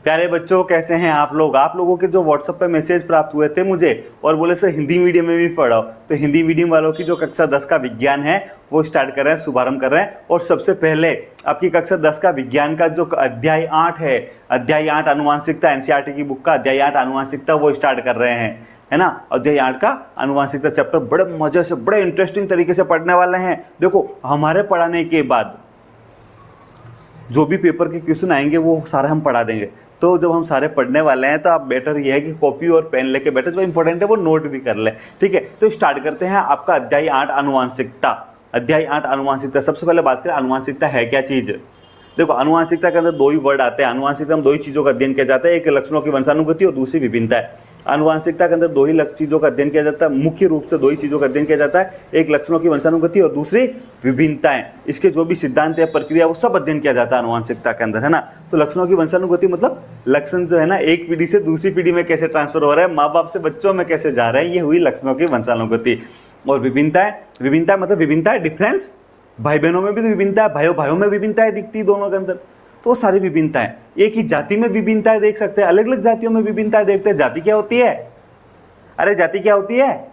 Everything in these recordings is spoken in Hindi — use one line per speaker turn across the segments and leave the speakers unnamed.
प्यारे बच्चों, कैसे हैं आप लोग? आप लोगों के जो व्हाट्सएप पे मैसेज प्राप्त हुए थे मुझे और बोले सर हिंदी मीडियम में भी पढ़ाओ, तो हिंदी मीडियम वालों की जो कक्षा 10 का विज्ञान है वो स्टार्ट कर रहे हैं, शुभारंभ कर रहे हैं। और सबसे पहले आपकी कक्षा 10 का विज्ञान का जो अध्याय 8 है, अध्याय 8 आनुवांशिकता, एनसीईआरटी की बुक का अध्याय 8 आनुवांशिकता, वो स्टार्ट कर रहे हैं, है ना। अध्याय 8 का आनुवांशिकता चैप्टर बड़े मजे से, बड़े इंटरेस्टिंग तरीके से पढ़ने वाले हैं। देखो, हमारे पढ़ाने के बाद जो भी पेपर के क्वेश्चन आएंगे वो सारे हम पढ़ा देंगे। तो जब हम सारे पढ़ने वाले हैं तो आप बेटर ये है कि कॉपी और पेन लेके बैठे, जो इंपॉर्टेंट है वो नोट भी कर ले, ठीक है। तो स्टार्ट करते हैं आपका अध्याय 8 आनुवांशिकता। अध्याय 8 आनुवांशिकता। सबसे पहले बात करें आनुवांशिकता है क्या चीज। देखो, आनुवांशिकता के अंदर दो ही वर्ड आते हैं। आनुवांशिकता में दो ही चीजों का अध्ययन किया जाता है, एक लक्षणों की वंशानुगति और दूसरी विभिन्नता है। आनुवांशिकता के अंदर दो ही चीजों का अध्ययन किया जाता है, मुख्य रूप से दो ही चीजों का अध्ययन किया जाता है, एक लक्षणों की वंशानुगति और दूसरी विभिन्नताएं। इसके जो भी सिद्धांत है, प्रक्रिया, वो सब अध्ययन किया जाता है आनुवांशिकता के अंदर, है ना। तो लक्षणों की वंशानुगति मतलब लक्षण जो है ना, एक पीढ़ी से दूसरी पीढ़ी में कैसे ट्रांसफर हो रहा है, माँ बाप से बच्चों में कैसे जा रहा है, ये हुई लक्षणों की वंशानुगति। और विभिन्नताएं, विभिन्नता मतलब विभिन्नता है डिफरेंस, भाई बहनों में भी तो विभिन्नता है, भाइयों भाइयों में विभिन्नताएं दिखती दोनों के अंदर, तो सारी विभिन्नताएं। एक ही जाति में विभिन्नताएं देख सकते हैं, अलग अलग जातियों में विभिन्नताएं देखते हैं। जाति क्या होती है? अरे जाति क्या होती है?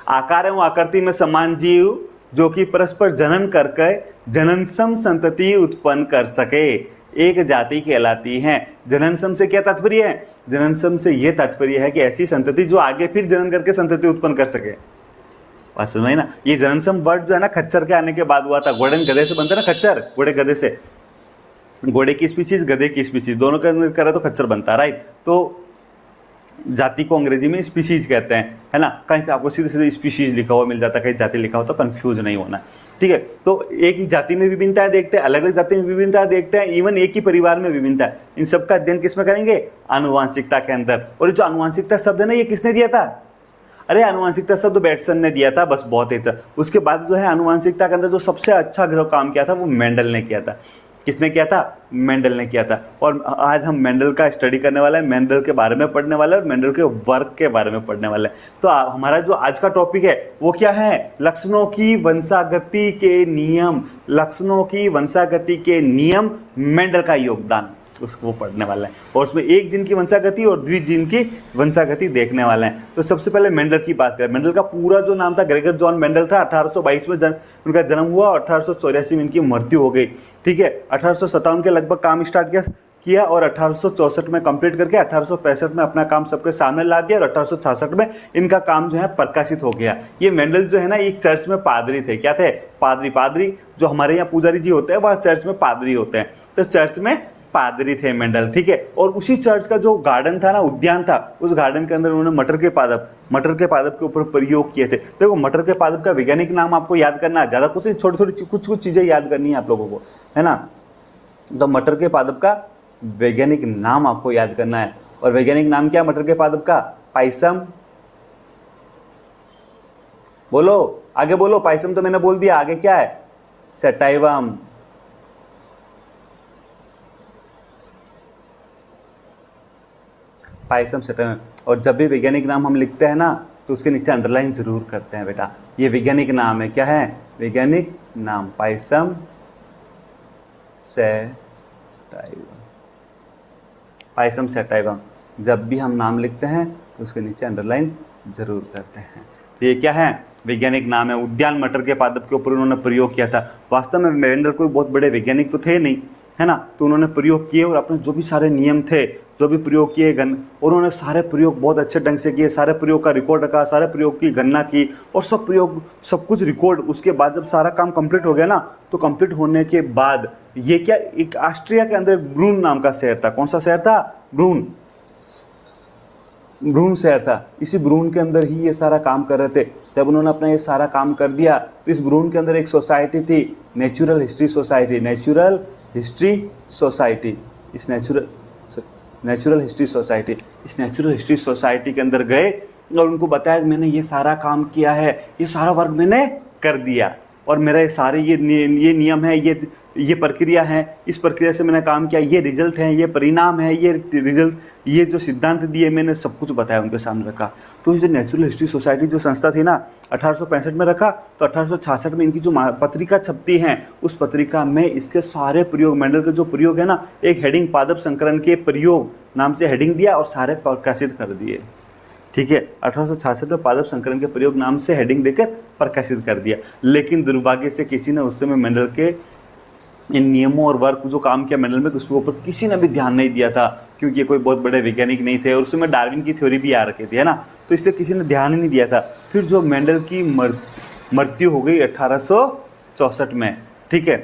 आकार एवं आकृति में समान जीव जो कि परस्पर जनन करके जननसम संतति उत्पन्न कर सके, एक जाति कहलाती है। जननसम से क्या तात्पर्य है? जननसम से यह तात्पर्य है कि ऐसी संतति जो आगे फिर जनन करके संतति उत्पन्न कर सके। बात समझ में ना। ये जननसम वर्ड जो है ना, खच्चर के आने के बाद हुआ था। घोड़े गधे से बनता है ना, खच्चर घोड़े गधे से, घोड़े की स्पीशीज गधे की स्पीशीज दोनों का करे तो खच्चर बनता है, राइट। तो जाति को अंग्रेजी में स्पीशीज कहते हैं, है ना। कहीं पे आपको सीधे सीधे स्पीशीज लिखा हुआ मिल जाता है, कहीं जाति लिखा हो, तो कंफ्यूज नहीं होना, ठीक है। तो एक ही जाति में विभिन्नताएं देखते हैं, अलग अलग जाति में विभिन्नता देखते हैं, इवन एक ही परिवार में विभिन्नता है। इन सबका अध्ययन किसमें करेंगे? आनुवांशिकता के अंदर। और जो आनुवांशिकता शब्द है ना, ये किसने दिया था? अरे आनुवांशिकता शब्द बेटसन ने दिया था, बस बहुत ही था। उसके बाद जो है आनुवांशिकता के अंदर जो सबसे अच्छा जो काम किया था वो मेंडल ने किया था। किसने किया था? मेंडल ने किया था। और आज हम मेंडल का स्टडी करने वाले हैं, मेंडल के बारे में पढ़ने वाले हैं और मेंडल के वर्क के बारे में पढ़ने वाले हैं। तो हमारा जो आज का टॉपिक है वो क्या है? लक्षणों की वंशागति के नियम। लक्षणों की वंशागति के नियम, मेंडल का योगदान, उसको पढ़ने वाले हैं। और उसमें एक जीन की वंशागति और द्विजीन की वंशागति देखने वाले हैं। तो सबसे पहले मेंडल की बात करें। मेंडल का पूरा जो नाम था ग्रेगर जॉन मेंडल था। 1822 में उनका जन्म हुआ और 1884 में इनकी मृत्यु हो गई, ठीक है। 1857 के लगभग काम स्टार्ट किया और 1864 में कंप्लीट करके 1865 में अपना काम सबके सामने ला दिया और 1866 में इनका काम जो है प्रकाशित हो गया। ये मेंडल जो है ना, एक चर्च में पादरी थे। क्या थे? पादरी जो हमारे यहाँ पुजारी जी होते हैं, वह चर्च में पादरी होते हैं। तो चर्च में पादरी थे मेंडल, ठीक है। और उसी चर्च का जो गार्डन था ना, उद्यान था, उस गार्डन के अंदर उन्होंने मटर के पादप के ऊपर प्रयोग किए थे। देखो, मटर के पादप का वैज्ञानिक नाम आपको याद करना है, ज्यादा कुछ नहीं, छोटी छोटी कुछ चीजें याद करनी है आप लोगों को, है ना। तो मटर के पादप का वैज्ञानिक नाम आपको याद करना है। और वैज्ञानिक नाम क्या मटर के पादप का? पाइसम। बोलो, आगे बोलो। पाइसम तो मैंने बोल दिया, आगे क्या है? सेटाइवम। Pisum sativum. और जब भी वैज्ञानिक नाम हम लिखते हैं ना, तो उसके नीचे अंडरलाइन जरूर करते हैं बेटा। ये वैज्ञानिक नाम है। क्या है? वैज्ञानिक नाम पाइसम सेटाइवम। Pisum sativum. जब भी हम नाम लिखते हैं तो उसके नीचे अंडरलाइन जरूर करते हैं। तो ये क्या है? वैज्ञानिक नाम है। उद्यान मटर के पादप के ऊपर उन्होंने प्रयोग किया था। वास्तव में मेंडल कोई बहुत बड़े वैज्ञानिक तो थे नहीं, है ना। तो उन्होंने प्रयोग किए और अपने जो भी सारे नियम थे, जो भी प्रयोग किए, उन्होंने सारे प्रयोग बहुत अच्छे ढंग से किए। सारे प्रयोग का रिकॉर्ड रखा, सारे प्रयोग की गणना की और सब प्रयोग सब कुछ रिकॉर्ड। उसके बाद जब सारा काम कंप्लीट हो गया ना, तो कंप्लीट होने के बाद ये क्या, एक ऑस्ट्रिया के अंदर ब्रून नाम का शहर था। कौन सा शहर था? ब्रून शहर था। इसी ब्रून के अंदर ही ये सारा काम कर रहे थे। जब उन्होंने अपना ये सारा काम कर दिया तो इस ब्रून के अंदर एक सोसाइटी थी, natural history society. Natural history society. इस नेचुरल हिस्ट्री सोसाइटी के अंदर गए और उनको बताया कि मैंने ये सारा काम किया है, ये सारा वर्क मैंने कर दिया और मेरा ये सारे ये नियम है, ये ये प्रक्रिया है, इस प्रक्रिया से मैंने काम किया, ये रिजल्ट है, ये परिणाम है, ये रिजल्ट, ये जो सिद्धांत दिए मैंने सब कुछ बताया, उनके सामने रखा। तो जो नेचुरल हिस्ट्री सोसाइटी जो संस्था थी ना 1865 में रखा, तो 1866 में इनकी जो पत्रिका छपती है उस पत्रिका में इसके सारे प्रयोग, मेंडल के जो प्रयोग है ना, एक हेडिंग पादप संकरण के प्रयोग नाम से हेडिंग दिया और सारे प्रकाशित कर दिए। ठीक है, 1866 में पादप संकरण के प्रयोग नाम से हेडिंग देकर प्रकाशित कर दिया। लेकिन दुर्भाग्य से किसी ने उस समय मेंडल के इन नियमों और वर्क जो काम किया मेंडल में, उसके ऊपर किसी ने भी ध्यान नहीं दिया था, क्योंकि ये कोई बहुत बड़े वैज्ञानिक नहीं थे और उस समय डार्विन की थ्योरी भी आ रखी थी, है ना, तो इसलिए किसी ने ध्यान ही नहीं दिया था। फिर जो मेंडल की मृत्यु हो गई 1864 में, ठीक है,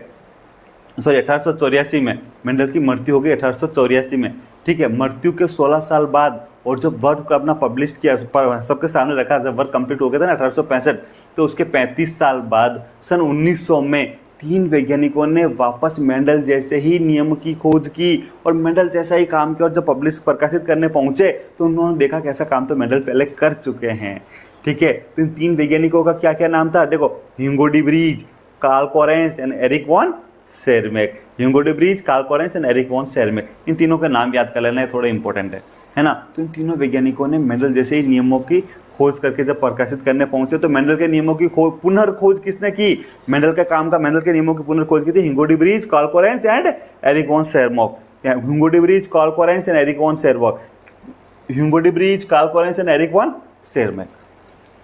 सॉरी 1884 में, मेंडल की मृत्यु हो गई 1884 में, ठीक है। मृत्यु के 16 साल बाद और जब वर्क को अपना पब्लिश किया, सबके सामने रखा, जब वर्क कंप्लीट हो गया था ना 1865, तो उसके 35 साल बाद सन 1900 में 3 वैज्ञानिकों ने वापस मेंडल जैसे ही नियम की खोज की और मेंडल जैसा ही काम किया, और जब प्रकाशित करने पहुंचे तो उन्होंने देखा कि ऐसा काम तो मेंडल पहले कर चुके हैं। ठीक है, तो इन 3 वैज्ञानिकों का क्या क्या नाम था, देखो, Hugo de Vries, Carl Correns and Erich von Tschermak. Hugo de Vries, Carl Correns and Erich von Tschermak, इन तीनों के नाम याद कर लेना, है थोड़ा इंपॉर्टेंट है ना। तो इन तीनों वैज्ञानिकों ने मेंडल जैसे ही नियमों की खोज करके जब प्रकाशित करने पहुंचे, तो मेंडल के नियमों की पुनर्खोज किसने की, मेंडल के काम का, मेंडल के नियमों की पुनर्खोज की थी Hugo de Vries, Carl Correns and Erich von Tschermak. Hugo de Vries, Carl Correns and Erich von Tschermak, Hugo de Vries, Carl Correns and Erich von Tschermak.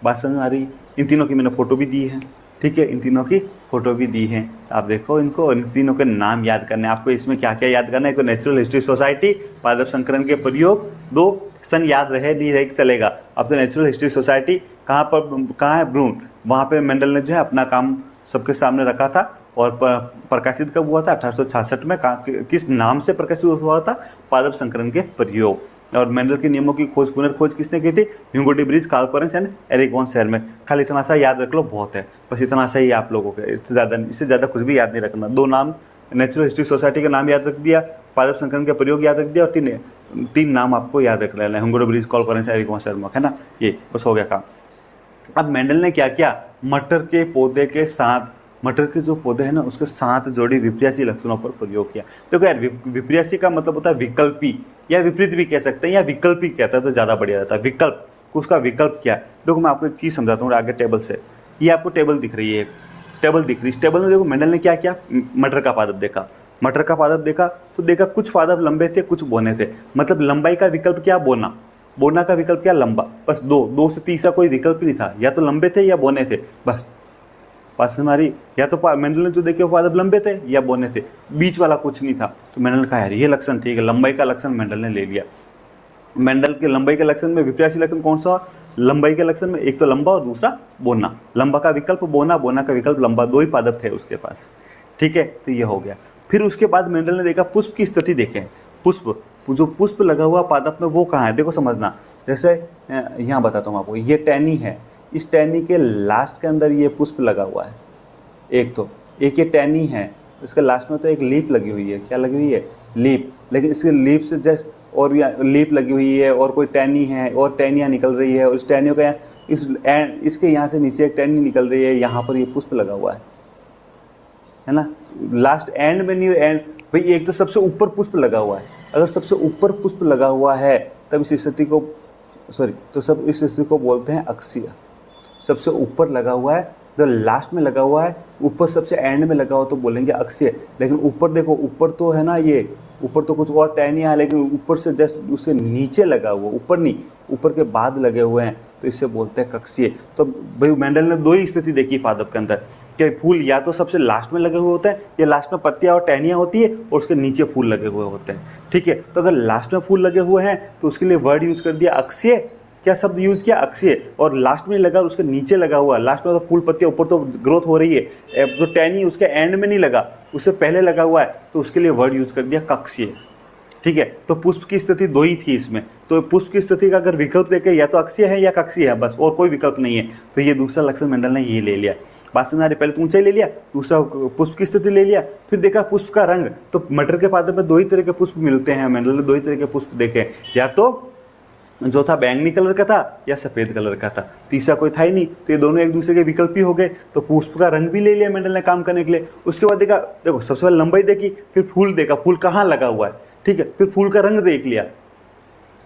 बात समझ आ रही? इन तीनों की मैंने फोटो भी दी है, ठीक है, इन तीनों की फोटो भी दी है, आप देखो इनको, इन तीनों के नाम याद करने आपको। इसमें क्या क्या याद करना है, एक तो नेचुरल हिस्ट्री सोसाइटी, पादप संकरण के प्रयोग, 2 सन याद रहे नहीं रहे चलेगा। अब तो नेचुरल हिस्ट्री सोसाइटी कहाँ है, ब्रून, वहाँ पे मेंडल ने जो है अपना काम सबके सामने रखा था और प्रकाशित कब हुआ था, 1866 में। किस नाम से प्रकाशित हुआ था, पादप संकरण के प्रयोग। और मेंडल के नियमों की पुनर्खोज किसने की थी, Hugo de Vries, Carl Correns and Erich von Tschermak. खाली इतना सा याद रख लो, बहुत है, बस इतना सा ही आप लोगों के, इससे ज़्यादा कुछ भी याद नहीं रखना। 2 नाम, नेचुरल हिस्ट्री सोसाइटी का नाम याद रख दिया, पादप संकरण के प्रयोग याद रख दिया, और 3 नाम आपको याद रख लेना है, Hugo de Vries, Carl Correns, Erich von Tschermak, है ना, ये बस हो गया काम। अब मेंडल ने क्या किया, मटर के पौधे के साथ, मटर के जो पौधे हैं ना उसके साथ जोड़ी विप्रियासी लक्षणों पर प्रयोग किया। देखो यार, विप्रियासी का मतलब होता है विकल्पी, या विपरीत भी कह सकते हैं, या विकल्पी कहता है तो ज़्यादा बढ़िया रहता है। विकल्प, उसका विकल्प क्या है, देखो मैं आपको एक चीज़ समझाता हूँ आगे टेबल से। ये आपको टेबल दिख रही है, एक टेबल दिख रही है, इस टेबल में देखो मेंडल ने क्या किया, मटर का पादप देखा, मटर का पादप देखा तो देखा कुछ पादप लंबे थे, कुछ बोने थे, मतलब लंबाई का विकल्प क्या, बोना, बोना का विकल्प क्या, लंबा, बस 2 से तीसरा कोई विकल्प नहीं था, या तो लंबे थे या बोने थे, बस। पास हमारी, या तो मेंडल ने जो देखे वो पादप लंबे थे या बोने थे, बीच वाला कुछ नहीं था। तो मेंडल ने कहा यार ये लक्षण ठीक है, लंबाई का लक्षण मेंडल ने ले लिया। मेंडल के लंबाई के लक्षण में विप्रियासी लक्षण कौन सा, लंबाई के लक्षण में एक तो लंबा और दूसरा बोना, लंबा का विकल्प बोना, बोना का विकल्प लंबा, 2 ही पादप थे उसके पास, ठीक है, तो ये हो गया। फिर उसके बाद मेंडल ने देखा पुष्प की स्थिति देखें, पुष्प, जो पुष्प लगा हुआ पादप में वो कहाँ है, देखो समझना। जैसे यहाँ बताता हूँ आपको, ये टहनी है, इस टहनी के लास्ट के अंदर ये पुष्प लगा हुआ है, एक ये टहनी है, इसके लास्ट में तो एक लीप लगी हुई है, क्या लगी हुई है, लीप, लेकिन इसके लीप से जस्ट और लीप लगी हुई है और कोई टहनी है और टहनियाँ निकल रही है, और इस टहनियों का इसके यहाँ से नीचे एक टहनी निकल रही है, यहाँ पर ये पुष्प लगा हुआ है ना, लास्ट एंड में नहीं, एंड भाई एक तो सबसे ऊपर पुष्प लगा हुआ है, अगर सबसे ऊपर पुष्प लगा हुआ है तब इस स्थिति को, तो सब इस स्थिति को बोलते हैं अक्षीय। सबसे ऊपर लगा हुआ है, जो लास्ट में लगा हुआ है, ऊपर सबसे एंड में लगा हुआ तो बोलेंगे अक्षीय। लेकिन ऊपर देखो, ऊपर तो है ना, ये ऊपर तो कुछ और टहनियाँ है, लेकिन ऊपर से जस्ट उसके नीचे लगा हुआ, ऊपर नहीं, ऊपर के बाद लगे हुए हैं, तो इससे बोलते हैं कक्षीय। तो भाई मेंडल ने 2 ही स्थिति देखी पादप के अंदर, कि फूल या तो सबसे लास्ट में लगे हुए होते हैं, या लास्ट में पत्तियां और टहनियां होती है और उसके नीचे फूल लगे हुए होते हैं, ठीक है। तो अगर लास्ट में फूल लगे हुए हैं तो उसके लिए वर्ड यूज कर दिया अक्षीय, क्या शब्द यूज किया, अक्षीय। और लास्ट में लगा, उसके नीचे लगा हुआ, लास्ट में तो फूल पत्तियां, ऊपर तो ग्रोथ हो रही है, जो टहनी उसके एंड में नहीं लगा, उससे पहले लगा हुआ है, तो उसके लिए वर्ड यूज कर दिया कक्षीय, ठीक है। तो पुष्प की स्थिति 2 ही थी इसमें, तो पुष्प की स्थिति का अगर विकल्प देखे या तो अक्षीय है या कक्षीय है, बस, और कोई विकल्प नहीं है। तो ये दूसरा लक्षण मेंडल ने ये ले लिया। बात समझ आ रही, पहले तो ऊंचाई ले लिया, दूसरा पुष्प की स्थिति ले लिया, फिर देखा पुष्प का रंग, तो मटर के पादप में 2 ही तरह के पुष्प मिलते हैं, मेंडल ने 2 ही तरह के पुष्प देखे, या तो जो था बैंगनी कलर का था या सफेद कलर का था, तीसरा कोई था ही नहीं, तो ये दोनों एक दूसरे के विकल्प ही हो गए। तो पुष्प का रंग भी ले लिया मेंडल ने काम करने के लिए। उसके बाद देखा, देखो सबसे पहले लंबाई देखी, फिर फूल देखा, फूल कहाँ लगा हुआ है, ठीक है, फिर फूल का रंग देख लिया।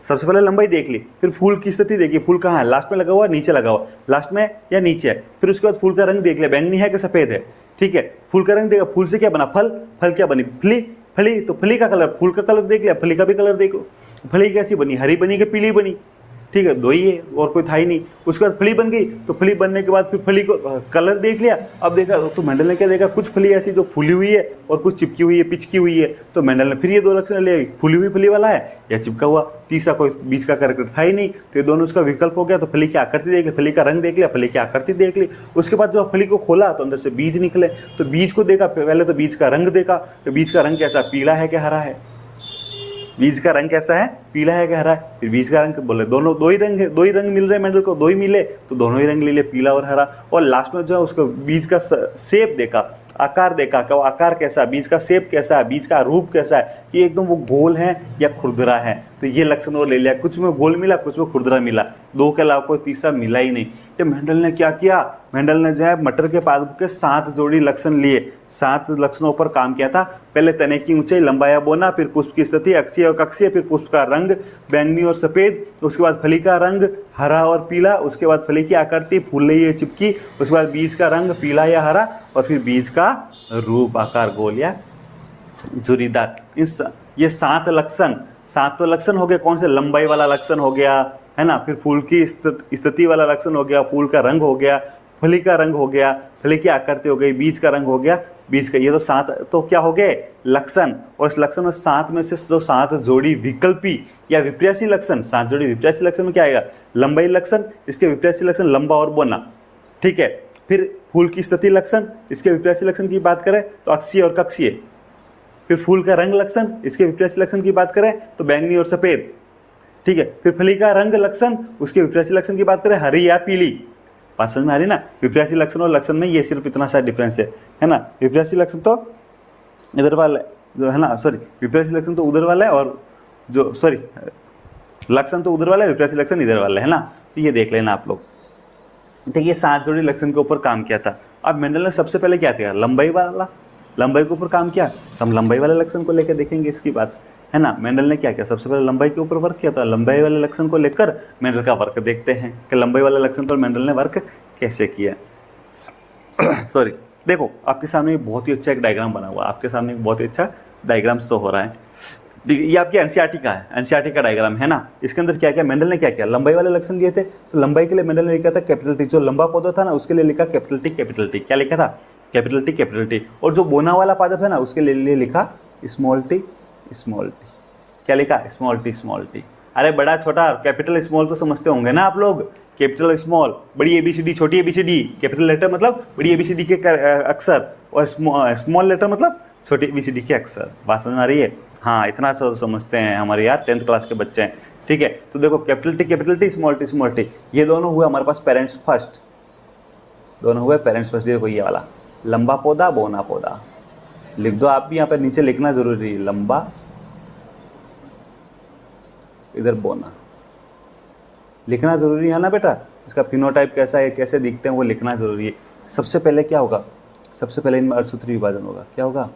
सबसे पहले लंबाई देख ली, फिर फूल की स्थिति देखी, फूल कहाँ है, लास्ट में लगा हुआ, नीचे लगा हुआ, लास्ट में या नीचे है। फिर उसके बाद फूल का रंग देख लिया, बैंगनी है कि सफेद है, ठीक है, फूल का रंग देखा, फूल से क्या बना, फल, फल क्या बनी, फली, फली, तो फली का कलर, फूल का कलर देख लिया, फली का भी कलर देखो, फली कैसी बनी, हरी बनी कि पीली बनी, ठीक है, दो ही है और कोई था ही नहीं। उसके बाद फली बन गई, तो फली बनने के बाद फिर फली को कलर देख लिया। अब देखा तो मेंडल ने क्या देखा, कुछ फली ऐसी जो फूली हुई है और कुछ चिपकी हुई है, पिचकी हुई है। तो मेंडल ने फिर ये दो लक्षण लिए, फूली हुई फली वाला है या चिपका हुआ, तीसरा कोई बीच का कैरेक्टर था ही नहीं, तो ये दोनों उसका विकल्प हो गया। तो फली की आकृति देख ली, फली का रंग देख लिया, फली की आकृति देख ली। उसके बाद जब फली को खोला तो अंदर से बीज निकले, तो बीज को देखा, पहले तो बीज का रंग देखा, तो बीज का रंग कैसा, पीला है कि हरा है, बीज का रंग कैसा है, पीला है क्या हरा है। फिर बीज का रंग बोले दोनों दो ही रंग है, दो ही रंग मिल रहे हैं मेंडल को, दो ही मिले तो दोनों ही रंग ले लिए, पीला और हरा। और लास्ट में जो है उसको बीज का शेप देखा, आकार देखा कि वो आकार कैसा है, बीज का शेप कैसा है, बीज का रूप कैसा है, कि एकदम वो गोल है या खुरदरा है। तो ये लक्षण वो ले लिया, कुछ में गोल मिला, कुछ में खुरदरा मिला, दो के अलावा कोई तीसरा मिला ही नहीं। तो मेंडल ने क्या किया, मेंडल ने जो है मटर के पादप के 7 जोड़ी लक्षण लिए, 7 लक्षणों पर काम किया था। पहले तने की ऊंचाई, लंबा या बोना, फिर पुष्प की स्थिति, अक्षीय और कक्षीय, फिर पुष्प का रंग बैंगनी और सफेद, उसके बाद फली का रंग हरा और पीला, उसके बाद फली की आकृति फूली या चिपकी, उसके बाद बीज का रंग पीला या हरा, और फिर बीज का रूप आकार गोल या झुर्रीदार। ये 7 लक्षण, 7 तो लक्षण हो गए, कौन से, लंबाई वाला लक्षण हो गया है ना, फिर फूल की स्थिति वाला लक्षण हो गया, फूल का रंग हो गया, फली का रंग हो गया, फली की आकृति हो गई, बीज का रंग हो गया, बीज का, ये तो 7 तो क्या हो गए लक्षण। और इस लक्षण में 7 में से जो 7 जोड़ी विकल्पी या विप्रेयसी लक्षण, 7 जोड़ी विप्रेयसी लक्षण में क्या आएगा, लंबाई लक्षण, इसके विप्रेयसी लक्षण लंबा और बोना, ठीक है। फिर फूल की स्थिति लक्षण, इसके विप्रेयसी लक्षण की बात करें तो अक्षीय और कक्षीय। फिर फूल का रंग लक्षण, इसके विप्रेयसी लक्षण की बात करें तो बैंगनी और सफेद, ठीक है। फिर फली का रंग लक्षण, उसके विप्रेयसी लक्षण की बात करें हरी या पीली। बात समझ में आ रही ना, विप्रेयसी लक्षण और लक्षण में ये सिर्फ इतना सा डिफरेंस है ना। विप्रेयसी लक्षण तो इधर वाला जो है ना, सॉरी विप्रेयसी लक्षण तो उधर वाला है, और जो सॉरी लक्षण तो उधर वाला है, विप्रेयसी लक्षण इधर वाला है ना। तो ये देख लेना आप लोग, ठीक है। 7 जोड़ी लक्षण के ऊपर काम किया था। अब मेंडल ने सबसे पहले क्या किया, लंबाई वाला, लंबाई के ऊपर काम किया। हम लंबाई वाले लक्षण को लेकर देखेंगे इसकी बात, है ना। मेंडल ने क्या किया, सबसे पहले लंबाई के ऊपर वर्क किया था। लंबाई वाले लक्षण को लेकर मेंडल का वर्क देखते हैं कि लंबाई वाले लक्षण पर मेंडल ने वर्क कैसे किया। सॉरी, देखो आपके सामने बहुत ही अच्छा एक डायग्राम बना हुआ है, आपके सामने एक बहुत ही अच्छा डायग्राम शो हो रहा है। ये आपकी एनसीईआरटी का है, एनसीईआरटी का डायग्राम है ना। इसके अंदर क्या किया, मेंडल ने क्या किया, लंबाई वाले लक्षण दिए थे, तो लंबाई के लिए मेंडल ने लिखा था कैपिटल टी। जो लंबा पौधा था ना उसके लिए लिखा कैपिटल टी, कैपिटल टी। क्या लिखा था, कैपिटल टी, कैपिटल टी। और जो बोना वाला पादप है ना उसके लिए लिखा स्मॉल टी, स्मॉल टी। क्या लिखा, स्मॉल टी, स्मॉल टी। अरे बड़ा छोटा, कैपिटल स्मॉल तो समझते होंगे ना आप लोग, कैपिटल स्मॉल, बड़ी एबीसीडी, छोटी एबीसीडी। कैपिटल लेटर मतलब बड़ी एबीसीडी के अक्षर, और स्मॉल लेटर मतलब छोटी एबीसीडी के अक्षर। बात समझ आ रही है, हाँ इतना सा समझते हैं हमारे यार 10th क्लास के बच्चे हैं, ठीक है। तो देखो capital T, small T, small T, ये दोनों हुए हमारे पास पेरेंट्स फर्स्ट, दोनों हुए पेरेंट्स फर्स्ट। देखो ये वाला लंबा पौधा, बोना पौधा, लिख दो आप भी, यहाँ पर नीचे लिखना जरूरी है, लंबा इधर बोना, लिखना जरूरी है ना बेटा। इसका फिनोटाइप कैसा है, कैसे दिखते हैं वो लिखना जरूरी है। सबसे पहले क्या होगा, सबसे पहले इनमें अर्धसूत्री विभाजन होगा। क्या होगा,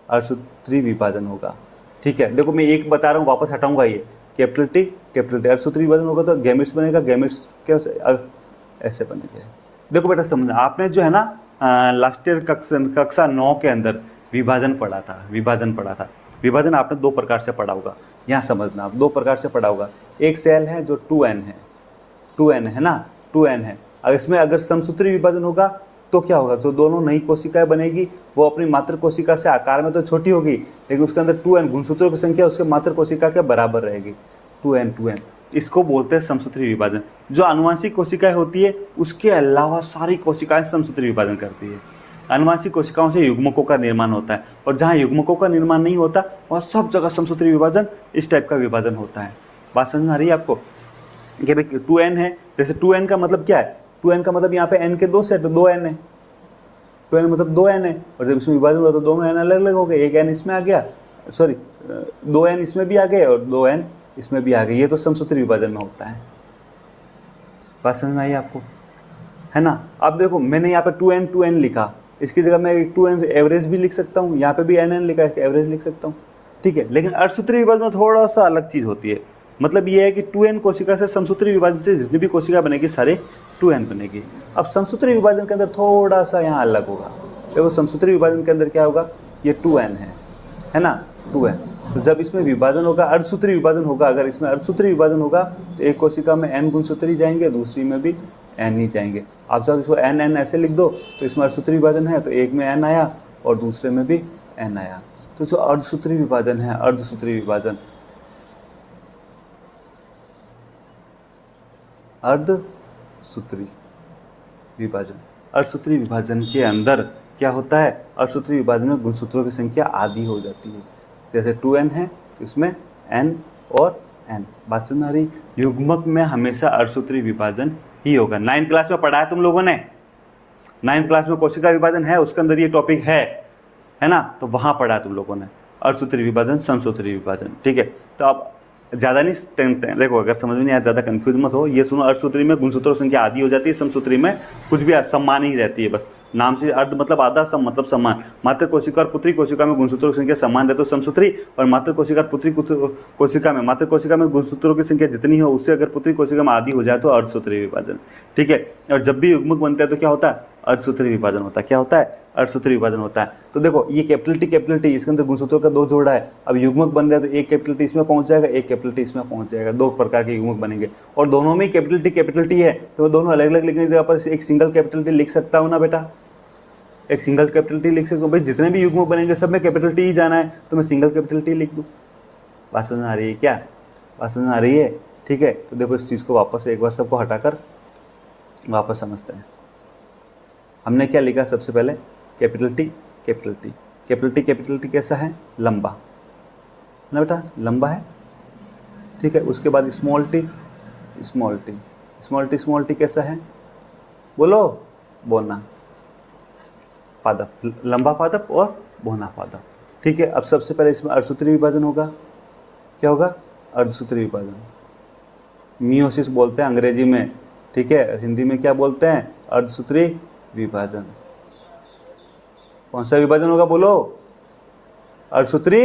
अर्धसूत्री विभाजन होगा, ठीक है। देखो मैं एक बता रहा हूँ, वापस हटाऊंगा ये, कैपिटल टी, कैपिटल टी, अर्धसूत्री विभाजन होगा तो गैमेट्स बनेगा, गैमेट्स कैसे ऐसे बनेगा। देखो बेटा समझना, आपने जो है ना लास्ट ईयर कक्षा 9 के अंदर विभाजन पढ़ा था, विभाजन पढ़ा था। विभाजन आपने 2 प्रकार से पढ़ा होगा, यहाँ समझना आप, 2 प्रकार से पढ़ा होगा। एक सेल है जो 2n है, 2n है ना, 2n है। अगर इसमें अगर समसूत्री विभाजन होगा तो क्या होगा, जो दोनों नई कोशिकाएं बनेगी वो अपनी मातृ कोशिका से आकार में तो छोटी होगी, लेकिन उसके अंदर 2n गुणसूत्रों की संख्या उसके मातृ कोशिका के बराबर रहेगी। 2n, इसको बोलते हैं समसूत्री विभाजन। जो आनुवंशिक कोशिकाएं होती है उसके अलावा सारी कोशिकाएं समसूत्री विभाजन करती है। आनुवंशिक कोशिकाओं से युग्मकों का निर्माण होता है, और जहाँ युग्मकों का निर्माण नहीं होता वहाँ सब जगह समसूत्री विभाजन, इस टाइप का विभाजन होता है। बात समझ में आ रही है आपको, कि भाई 2n है, जैसे 2n का मतलब क्या है, 2n का मतलब यहाँ पे n के 2 सेट, 2n है, 2n मतलब 2n है, और जब इसमें विभाजन हुआ तो दोनों n अलग अलग हो गए, एक n इसमें आ गया, सॉरी 2n इसमें भी आ गए और 2n इसमें भी आ गई, ये तो समसूत्री विभाजन में होता है। बात समझ में आई आपको, है ना। अब देखो मैंने यहाँ पे 2n लिखा, इसकी जगह मैं 2n एवरेज भी लिख सकता हूँ, यहाँ पे भी n लिखा है, एवरेज लिख सकता हूँ, ठीक है। लेकिन अर्धसूत्री विभाजन में थोड़ा सा अलग चीज़ होती है। मतलब ये है कि 2n कोशिका से समसूत्री विभाजन से जितनी भी कोशिका बनेगी सारे 2n बनेगी। अब समसूत्री विभाजन के अंदर थोड़ा सा यहाँ अलग होगा। देखो समसूत्री विभाजन के अंदर क्या होगा, ये 2n है ना, 2n। तो जब इसमें विभाजन होगा, अर्धसूत्री विभाजन होगा, अगर इसमें अर्धसूत्री विभाजन होगा तो एक कोशिका में n गुणसूत्री जाएंगे, दूसरी में भी n ही जाएंगे। आप चाहो इसको n ऐसे लिख दो, तो इसमें अर्धसूत्री विभाजन है तो एक में n आया और दूसरे में भी n आया। तो जो अर्धसूत्री विभाजन है, अर्धसूत्री विभाजन, अर्धसूत्री विभाजन, अर्धसूत्री विभाजन के अंदर क्या होता है, अर्धसूत्री विभाजन में गुणसूत्रों की संख्या आधी हो जाती है। जैसे 2n है तो इसमें n और n। बात समझ आ रही। युग्मक में हमेशा अर्धसूत्री विभाजन ही होगा। 9th क्लास में पढ़ा है तुम लोगों ने, 9th क्लास में कोशिका विभाजन है, उसके अंदर ये टॉपिक है ना, तो वहां पढ़ा है तुम लोगों ने अर्धसूत्री विभाजन, समसूत्री विभाजन, ठीक है। तो अब ज़्यादा नहीं देखो, अगर समझ में नहीं आया ज़्यादा कंफ्यूज मत हो। ये सुनो, अर्धसूत्री में गुणसूत्रों की संख्या आधी हो जाती है, समसूत्री में कुछ भी समान ही रहती है। बस नाम से अर्ध मतलब आधा, सम मतलब समान। मात्र कोशिका और पुत्री कोशिका में गुणसूत्रों की संख्या समान रहती है तो समसूत्री, और मात्र कोशिका और पुत्री कोशिका में, मात्र कोशिका में गुणसूत्रों की संख्या जितनी हो उससे अगर पुत्री कोशिका में आधी हो जाए तो अर्धसूत्री विभाजन, ठीक है। और जब भी युग्मक बनता है तो क्या होता है, अर्धसूत्री विभाजन होता है। क्या होता है, अर्धसूत्री विभाजन होता है। तो देखो ये कैपिटल टी इसके अंदर गुणसूत्रों का 2 जोड़ा है। अब युग्मक बन रहा है तो एक कैपिटल टी इसमें पहुंच जाएगा, एक कैपिटल टी इसमें पहुंच जाएगा। 2 प्रकार के युग्मक बनेंगे और दोनों में कैपिटल टी है, तो मैं दोनों अलग अलग लिखने की जगह पर एक सिंगल कैपिटल टी लिख सकता हूँ ना बेटा, एक सिंगल कैपिटल टी लिख सकता हूँ। भाई जितने भी युग्मक बनेंगे सब में कैपिटल टी ही जाना है, तो मैं सिंगल कैपिटल टी लिख दूँ। बात समझ आ रही है क्या, बात समझ आ रही है, ठीक है। तो देखो इस चीज़ को वापस एक बार सबको हटाकर वापस समझते हैं। हमने क्या लिखा सबसे पहले, capital T capital T. Capital T कैसा है, लंबा ना बेटा, लंबा है, ठीक है। उसके बाद स्मॉल टी कैसा है, बोलो, बोना पादप, लंबा पादप और बोना पादप, ठीक है। अब सबसे पहले इसमें अर्धसूत्री विभाजन होगा। क्या होगा, अर्धसूत्री विभाजन। मियोसिस बोलते हैं अंग्रेजी में, ठीक है। हिंदी में क्या बोलते हैं, अर्धसूत्री विभाजन। कौन सा विभाजन होगा, बोलो, अर्धसूत्री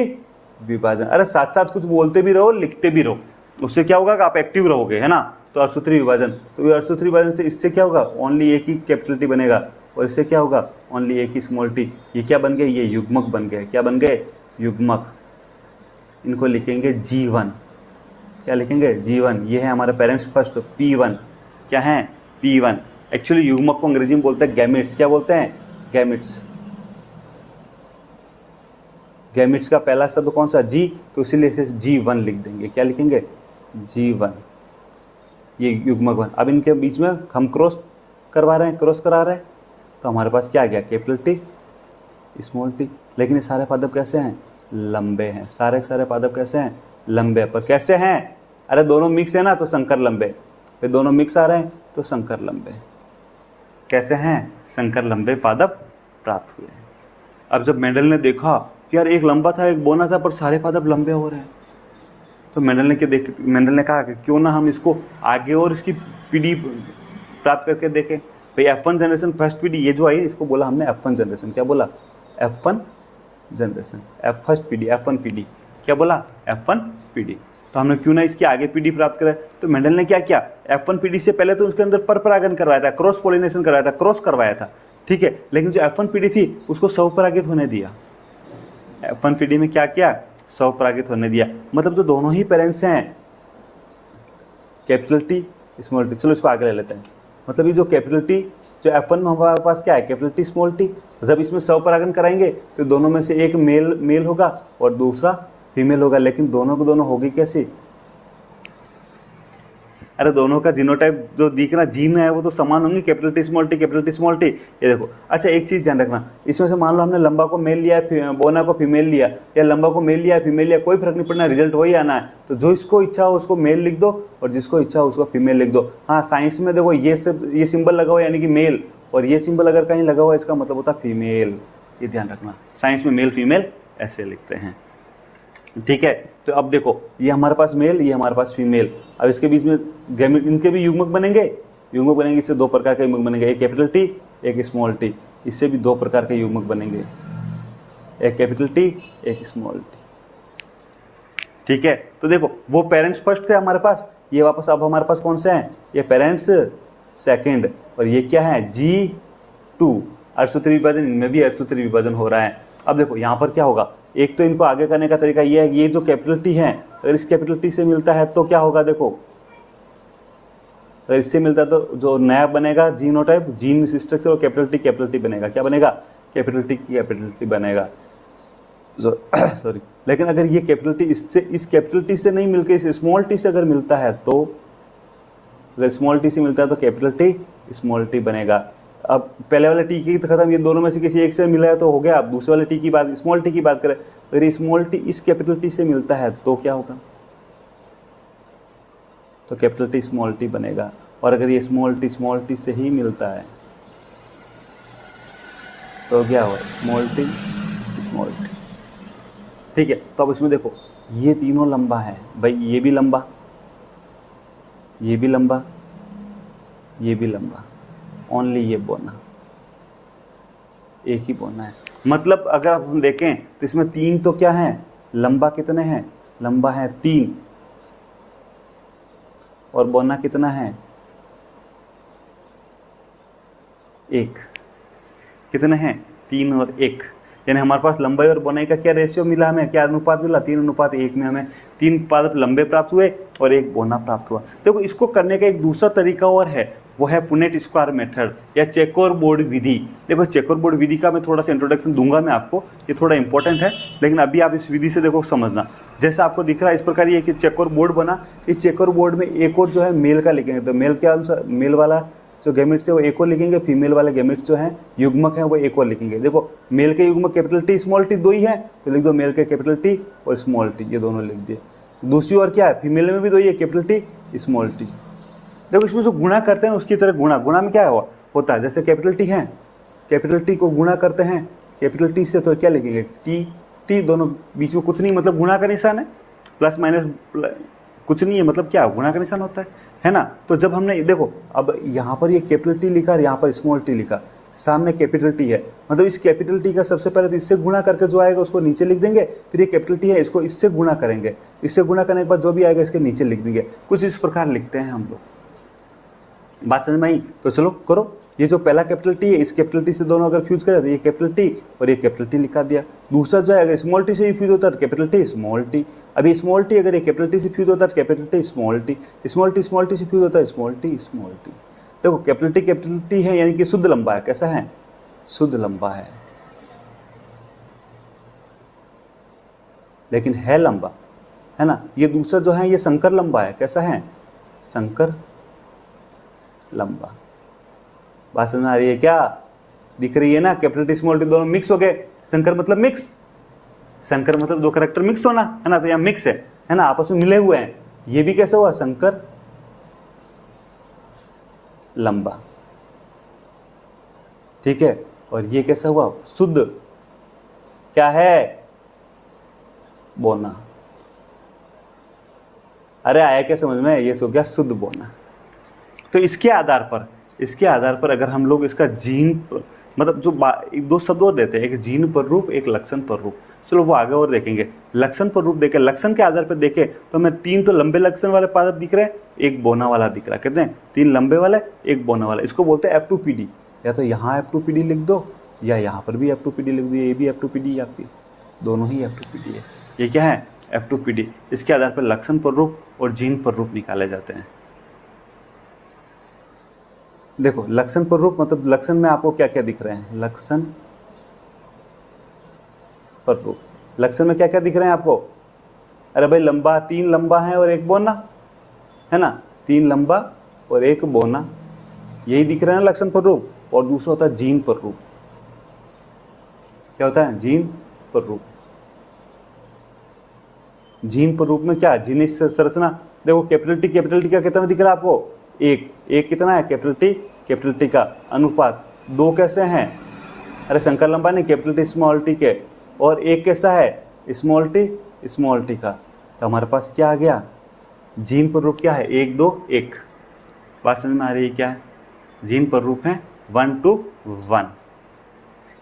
विभाजन। अरे साथ साथ कुछ बोलते भी रहो, लिखते भी रहो, उससे क्या होगा कि आप एक्टिव रहोगे, है ना। तो अर्धसूत्री विभाजन, तो अर्धसूत्री विभाजन से इससे क्या होगा, ओनली एक ही कैपिटल टी बनेगा, और इससे क्या होगा, ओनली एक ही स्मॉल टी। ये क्या बन गए, ये युग्मक बन गए। क्या बन गए, युग्मक। इनको लिखेंगे G1। क्या लिखेंगे, G1। ये है हमारे पेरेंट्स फर्स्ट, P1। क्या है, P1। एक्चुअली युग्मक को अंग्रेजी में बोलते हैं गैमेट्स। क्या बोलते हैं, गैमेट्स। गैमेट्स का पहला शब्द कौन सा, G, तो इसीलिए इसे G1 लिख देंगे। क्या लिखेंगे, G1। ये युग्मक 1। अब इनके बीच में हम क्रॉस करवा रहे हैं, क्रॉस करा रहे हैं, तो हमारे पास क्या आ गया, कैपिटल टी स्मॉल टी। लेकिन ये सारे पादप कैसे हैं, लंबे हैं। सारे पादप कैसे हैं, लंबे। पर कैसे हैं, अरे दोनों मिक्स है ना तो संकर लंबे, फिर दोनों मिक्स आ रहे हैं तो संकर लंबे। कैसे हैं, संकर लंबे पादप प्राप्त हुए। अब जब मेंडल ने देखा कि यार एक लंबा था एक बोना था पर सारे पादप लंबे हो रहे हैं, तो मेंडल ने कहा कि क्यों ना हम इसको आगे और इसकी पीढ़ी प्राप्त करके देखें। भाई F1 जनरेशन फर्स्ट पीढ़ी ये जो आई, इसको बोला हमने F1 जनरेशन। क्या बोला, F1 जनरेशन, फर्स्ट पीढ़ी, F1 पीढ़ी। क्या बोला, F1 पीढ़ी। तो हमने क्यों ना इसकी आगे पीढ़ी प्राप्त करें। तो मेंडल ने क्या किया, F1 पीढ़ी से पहले तो उसके अंदर परपरागन करवाया था, क्रॉस पोलिनेशन करवाया था, क्रॉस करवाया था, ठीक है। लेकिन जो F1 पीढ़ी थी उसको स्वपरागित होने दिया। F1 पीढ़ी में क्या किया, स्वपरागित होने दिया। मतलब जो दोनों ही पेरेंट्स हैं, कैपिटल टी स्मॉल टी। चलो इसको आगे ले लेते हैं। मतलब ये जो कैपिटल टी, जो F1 में हमारे पास क्या है, कैपिटल टी स्मॉल टी। जब इसमें स्वपरागन कराएंगे तो दोनों में से एक मेल होगा और दूसरा फीमेल होगा। लेकिन दोनों को दोनों होगी कैसी, अरे दोनों का जीनोटाइप जो दिखना जीन है वो तो समान होंगे, capital T small T, capital T small T. ये देखो, अच्छा एक चीज़ ध्यान रखना, इसमें से मान लो हमने लंबा को मेल लिया है, बोना को फीमेल लिया, या लंबा को मेल लिया है, फीमेल लिया, कोई फर्क नहीं पड़ना, रिजल्ट वही आना है। तो जो इसको इच्छा हो उसको मेल लिख दो और जिसको इच्छा हो उसको फीमेल लिख दो। हाँ, साइंस में देखो ये सिंबल लगा हुआ यानी कि मेल, और ये सिंबल अगर कहीं लगा हुआ इसका मतलब होता है फीमेल। ये ध्यान रखना, साइंस में मेल फीमेल ऐसे लिखते हैं। ठीक है। तो अब देखो ये हमारे पास मेल, ये हमारे पास फीमेल, अब इसके बीच में गैमेट, इनके भी युग्मक बनेंगे, युग्मक बनेंगे, इससे दो प्रकार के युग्मक बनेंगे, एक कैपिटल टी एक स्मॉल टी, इससे भी दो प्रकार के युग्मक बनेंगे, एक कैपिटल टी एक स्मॉल टी। ठीक है। तो देखो वो पेरेंट्स फर्स्ट थे हमारे पास, ये वापस अब हमारे पास कौन से हैं, ये पेरेंट्स सेकंड, और ये क्या है G2, अर्धसूत्री विभाजन, इनमें भी अर्धसूत्री विभाजन हो रहा है। अब देखो यहाँ पर क्या होगा, एक तो इनको आगे करने का तरीका ये है कि ये जो कैपिटल टी है अगर इस कैपिटल टी से मिलता है तो क्या होगा, देखो अगर इससे मिलता है तो जो नया बनेगा जीनोटाइप, जीन स्ट्रक्चर और कैपिटल टी बनेगा, क्या बनेगा, कैपिटल टी बनेगा, सॉरी। लेकिन अगर ये कैपिटल टी इससे, इस कैपिटल टी से नहीं मिलकर इस स्मॉल टी से अगर मिलता है तो, अगर स्मॉल टी से मिलता है तो कैपिटल टी स्मॉल टी बनेगा। अब पहले वाले टी की तो खत्म, ये दोनों में से किसी एक से मिला है तो हो गया। अब दूसरे वाले टी की बात, स्मॉल टी की बात करें, अगर ये स्मॉल टी इस कैपिटल टी से मिलता है तो क्या होगा, तो कैपिटल टी स्मॉल टी बनेगा। और अगर ये स्मॉल टी से ही मिलता है तो क्या होगा, स्मॉल टी स्मॉल टी। ठीक है। तो अब इसमें देखो ये तीनों लंबा है भाई, ये भी लंबा, ये भी लंबा, ये भी लंबा, ओनली ये बोना, एक ही बोना है। मतलब अगर आप हम देखें तो इसमें तीन तो क्या है, लंबा कितने हैं, लंबा है 3, और बोना कितना है 1, कितने हैं 3 और 1, यानी हमारे पास लंबाई और बोनाई का क्या रेशियो मिला, हमें क्या अनुपात मिला, 3:1 में हमें 3 पादप लंबे प्राप्त हुए और 1 बोना प्राप्त हुआ। देखो इसको करने का एक दूसरा तरीका और है, वो है पुनेट स्क्वायर मेथड या चेकर बोर्ड विधि। देखो चेकर बोर्ड विधि का मैं थोड़ा सा इंट्रोडक्शन दूंगा मैं आपको, ये थोड़ा इंपॉर्टेंट है, लेकिन अभी आप इस विधि से देखो समझना। जैसा आपको दिख रहा है इस प्रकार ये कि चेकर बोर्ड बना, इस चेकर बोर्ड में एक और जो है मेल का लिखेंगे, तो मेल के अनुसार मेल वाला जो गैमेट्स है वो एक और लिखेंगे, फीमेल वाले गैमेट्स जो हैं युग्मक हैं वो एक और लिखेंगे। देखो मेल के युग्मक कैपिटल टी स्मॉल टी दो ही है, तो लिख दो मेल के कैपिटल टी और स्मॉल टी, ये दोनों लिख दिए। दूसरी ओर क्या है, फीमेल में भी दो ही है, कैपिटल टी स्मॉल टी। देखो इसमें जो गुणा करते हैं उसकी तरह गुणा में क्या होता है, जैसे कैपिटल टी है, कैपिटल टी को गुणा करते हैं कैपिटल टी से, तो क्या लिखेंगे टी दोनों बीच में कुछ नहीं, मतलब गुणा का निशान है, प्लस माइनस कुछ नहीं है, मतलब क्या गुणा का निशान होता है ना। तो जब हमने देखो अब यहाँ पर ये कैपिटल टी लिखा और यहाँ पर स्मॉल टी लिखा, सामने कैपिटल टी है, मतलब इस कैपिटल टी का सबसे पहले तो इससे गुणा करके जो आएगा उसको नीचे लिख देंगे, फिर ये कैपिटल टी है इसको इससे गुणा करेंगे, इससे गुणा करने के बाद जो भी आएगा इसके नीचे लिख देंगे। कुछ इस प्रकार लिखते हैं हम लोग, बात समझ में आई। तो चलो करो, ये जो पहला कैपिटल टी है इस कैपिटल टी से दोनों अगर फ्यूज करें तो ये कैपिटल टी और ये कैपिटल टी लिखा दिया। दूसरा जो है अगर स्मॉल टी से ही फ्यूज होता है कैपिटल टी स्मॉल टी, अभी स्मॉल टी अगर ये कैपिटल टी से फ्यूज होता है कैपिटल टी स्मॉल टी से फ्यूज होता है स्मॉल टी। देखो कैपिटल टी है यानी कि शुद्ध लंबा है, कैसा है, शुद्ध लंबा है, लेकिन है लंबा, है ना। ये दूसरा जो है ये संकर लंबा है, कैसा है, संकर लंबा। बात समझ आ रही है क्या, दिख रही है ना, कैपिटल टी स्मॉल टी दोनों मिक्स हो गए, संकर मतलब मिक्स, संकर मतलब दो कैरेक्टर मिक्स होना, है ना, तो यहाँ मिक्स है ना, आपस में मिले हुए हैं। ये भी कैसे हुआ, संकर लंबा, ठीक है। और ये कैसा हुआ, शुद्ध, क्या है, बोना। अरे आया क्या समझ में, ये सो गया शुद्ध बोना। तो इसके आधार पर अगर हम लोग इसका जीन मतलब जो दो शब्द और देते हैं, एक जीन पर रूप एक लक्षण पर रूप, चलो वो आगे और देखेंगे। लक्षण पर रूप देखें, लक्षण के आधार पर देखें तो हमें 3 तो लंबे लक्षण वाले पादप दिख रहे हैं, एक बोना वाला दिख रहा है, कहते हैं 3 लंबे वाले एक बोना वाला, इसको बोलते हैं F2PD। या तो यहाँ F2PD लिख दो या यहाँ पर भी F2PD लिख दो, ये भी F2PD या फिर दोनों ही F2PD है। ये क्या है, F2PD। इसके आधार पर लक्षण पर रूप और जीन पर रूप निकाले जाते हैं। देखो लक्षण पर रूप मतलब लक्षण में आपको क्या क्या दिख रहे हैं, लक्षण पर रूप, लक्षण में क्या क्या दिख रहे हैं आपको, अरे भाई लंबा, 3 लंबा है और एक बोना, है ना, 3 लंबा और एक बोना, यही दिख रहे हैं लक्षण पर रूप। और दूसरा होता है जीन पर रूप, क्या होता है, जीन पर रूप। जीन पर रूप में क्या, जीन संरचना देखो, कैपिटल टी का कितना दिख रहा है आपको, एक कितना है, कैपिटल टी का अनुपात 2 कैसे हैं, अरे संकर लंबा नहीं, कैपिटल टी स्मॉल टी के, और एक कैसा है, स्मॉल टी स्मॉल टी का। तो हमारे पास क्या आ गया, जीन पर रूप क्या है 1 2 1। बात समझ में आ रही है क्या है, जीन पर रूप है 1 to 1।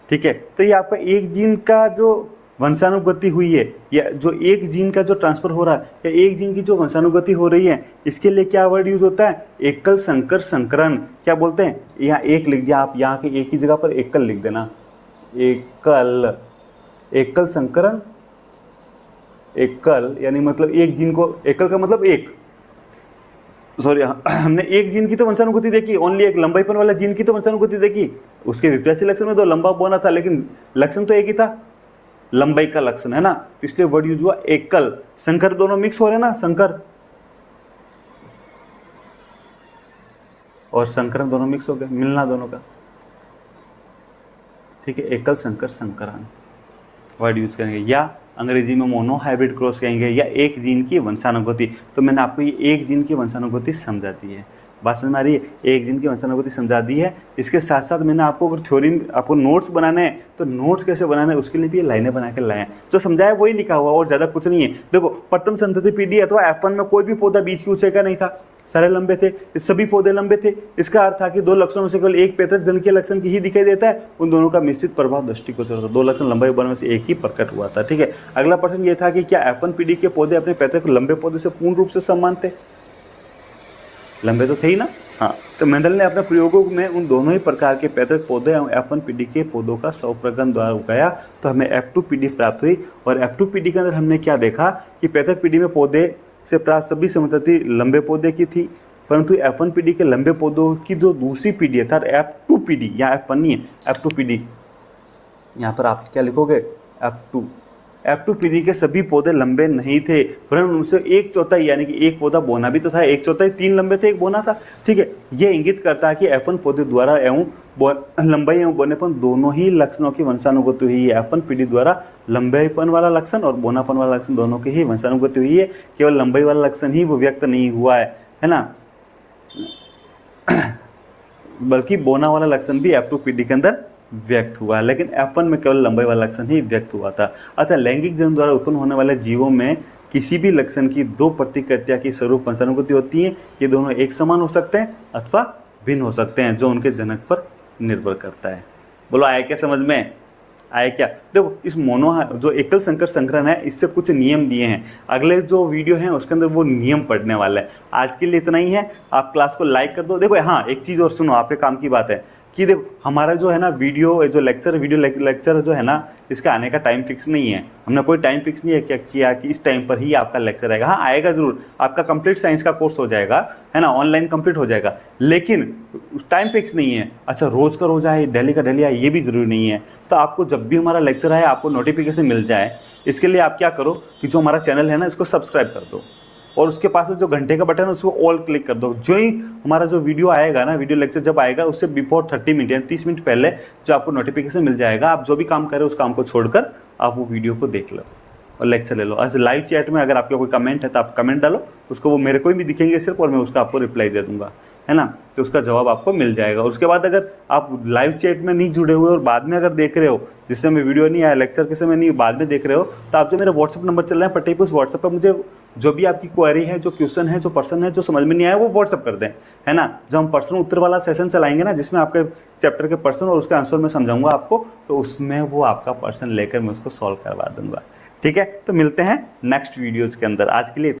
ठीक है, तो ये आपका एक जीन का जो वंशानुगति हुई है, या जो एक जीन का जो ट्रांसफर हो रहा है, या एक जीन की जो वंशानुगति हो रही है, इसके लिए क्या वर्ड यूज होता है, एकल संकर संकरण। क्या बोलते हैं, यहाँ एक लिख दिया आप, यहाँ के एक ही जगह पर एकल लिख देना, एकल, एकल संकरण। एकल यानी मतलब एक जीन को, एकल का मतलब एक, सॉरी हमने एक जीन की तो वंशानुगति देखी, ओनली एक लंबाईपन वाला जीन की तो वंशानुगति देखी। उसके विपरीत लक्षण में 2 लंबा बोना था, लेकिन लक्षण तो एक ही था, लंबाई का लक्षण है ना, इसलिए वर्ड यूज हुआ एकल। संकर दोनों मिक्स हो रहे ना, संकर और संकरण दोनों मिक्स हो गए, मिलना दोनों का। ठीक है, एकल संकर संकरण वर्ड यूज करेंगे, या अंग्रेजी में मोनो हाइब्रिड क्रॉस कहेंगे, या एक जीन की वंशानुगति। तो मैंने आपको ये एक जीन की वंशानुगति समझा दी है, बात समझ में आ रही है, एक जीन की वंशानुगति समझा दी है। इसके साथ साथ मैंने आपको अगर थ्योरी, आपको नोट्स बनाने हैं तो नोट्स कैसे बनाने हैं उसके लिए भी ये लाइनें बना के लाए हैं, जो समझाया वही लिखा हुआ और ज़्यादा कुछ नहीं है। देखो, प्रथम संतति पीढ़ी अथवा F1 में कोई भी पौधा बीच की ऊंचाई का नहीं था, सारे लंबे थे, सभी पौधे लंबे थे। इसका अर्थ था कि 2 लक्षणों में से केवल एक पैतृक जनकीय लक्षण की ही दिखाई देता है, उन दोनों का मिश्रित प्रभाव दृष्टिगोचर होता है। 2 लक्षण लंबाई बन में से एक ही प्रकट हुआ था। ठीक है, अगला प्रश्न ये था कि क्या F1 पीढ़ी के पौधे अपने पैतृक लंबे पौधे से पूर्ण रूप से समान थे, लंबे तो थे ही ना। हाँ, तो मेंडल ने अपने प्रयोगों में उन दोनों ही प्रकार के पैतृक पौधे एवं F1 पीढ़ी के पौधों का स्वप्रगण द्वारा उगाया, तो हमें F2 पीढ़ी प्राप्त हुई। और F2 पीढ़ी के अंदर हमने क्या देखा कि पैतृक पीढ़ी में पौधे से प्राप्त सभी संतति लंबे पौधे की थी, परंतु F1 पीढ़ी के लंबे पौधों की जो दूसरी पीढ़ी है, F2 पीढ़ी, यहाँ F1 नहीं है, F2 पीढ़ी, यहाँ पर आप क्या लिखोगे, F2 पीढ़ी के सभी पौधे लंबे नहीं थे, वरन उनसे 1/4 यानी कि एक पौधा बोना भी तो था, 1/4 3 लंबे थे, एक बोना था। ठीक है, यह इंगित करता है कि F1 पौधे द्वारा एवं लंबाई एवं बोनेपन दोनों ही लक्षणों की वंशानुगति हुई है। F1 पीढ़ी द्वारा लंबाईपन वाला लक्षण और बोनापन वाला लक्षण दोनों की ही वंशानुगति हुई है, केवल लंबाई वाला लक्षण ही वो व्यक्त नहीं हुआ है ना, बल्कि बोना वाला लक्षण भी F2 पीढ़ी के अंदर व्यक्त हुआ है, लेकिन F1 में केवल लंबाई वाला लक्षण ही व्यक्त हुआ था। अतः लैंगिक जन्म द्वारा उत्पन्न होने वाले जीवों में किसी भी लक्षण की 2 प्रतिकृतियां की स्वरूप वंशानुगति होती है। ये दोनों एक समान हो सकते हैं अथवा भिन्न हो सकते हैं, जो उनके जनक पर निर्भर करता है। बोलो आया क्या समझ में, आया क्या। देखो, इस मोनो जो एकल संकर संकरण है, इससे कुछ नियम दिए हैं, अगले जो वीडियो है उसके अंदर वो नियम पढ़ने वाला है। आज के लिए इतना ही है, आप क्लास को लाइक कर दो। देखो हाँ, एक चीज़ और सुनो, आपके काम की बात है कि देखो, हमारा जो है ना वीडियो जो लेक्चर जो है ना, इसका आने का टाइम फिक्स नहीं है। हमने कोई टाइम फिक्स नहीं है क्या किया कि इस टाइम पर ही आपका लेक्चर आएगा। हाँ, आएगा जरूर, आपका कंप्लीट साइंस का कोर्स हो जाएगा, है ना, ऑनलाइन कंप्लीट हो जाएगा, लेकिन टाइम फिक्स नहीं है। अच्छा, रोज का रोज आए, डेली का डेली आए, ये भी जरूरी नहीं है। तो आपको जब भी हमारा लेक्चर आए आपको नोटिफिकेशन मिल जाए, इसके लिए आप क्या करो कि जो हमारा चैनल है ना, इसको सब्सक्राइब कर दो और उसके पास में जो घंटे का बटन है उसको ऑल क्लिक कर दो। जो ही हमारा जो वीडियो आएगा ना, वीडियो लेक्चर जब आएगा उससे बिफोर 30 मिनट यानी 30 मिनट पहले जो आपको नोटिफिकेशन मिल जाएगा, आप जो भी काम करें उस काम को छोड़कर आप वो वीडियो को देख लो और लेक्चर ले लो। आज लाइव चैट में अगर आपका कोई कमेंट है तो आप कमेंट डालो, उसको वो मेरे को भी दिखेंगे सिर्फ, और मैं उसका आपको रिप्लाई दे दूंगा, है ना, तो उसका जवाब आपको मिल जाएगा। उसके बाद अगर आप लाइव चैट में नहीं जुड़े हुए और बाद में अगर देख रहे हो, जिस समय वीडियो नहीं आया, लेक्चर के समय नहीं, बाद में देख रहे हो, तो आप जो मेरा व्हाट्सअप नंबर चल रहा है पट्टी पे, उस व्हाट्सअप पर मुझे जो भी आपकी क्वेरी है, जो क्वेश्चन है, जो पर्सन है, जो समझ में नहीं आया, वो व्हाट्सअप कर दें, है ना। जो हम प्रश्न उत्तर वाला सेशन चलाएंगे ना, जिसमें आपके चैप्टर के पर्सन और उसके आंसर में समझाऊंगा आपको, तो उसमें वो आपका पर्सन लेकर मैं उसको सॉल्व करवा दूंगा। ठीक है, तो मिलते हैं नेक्स्ट वीडियोज़ के अंदर। आज के लिए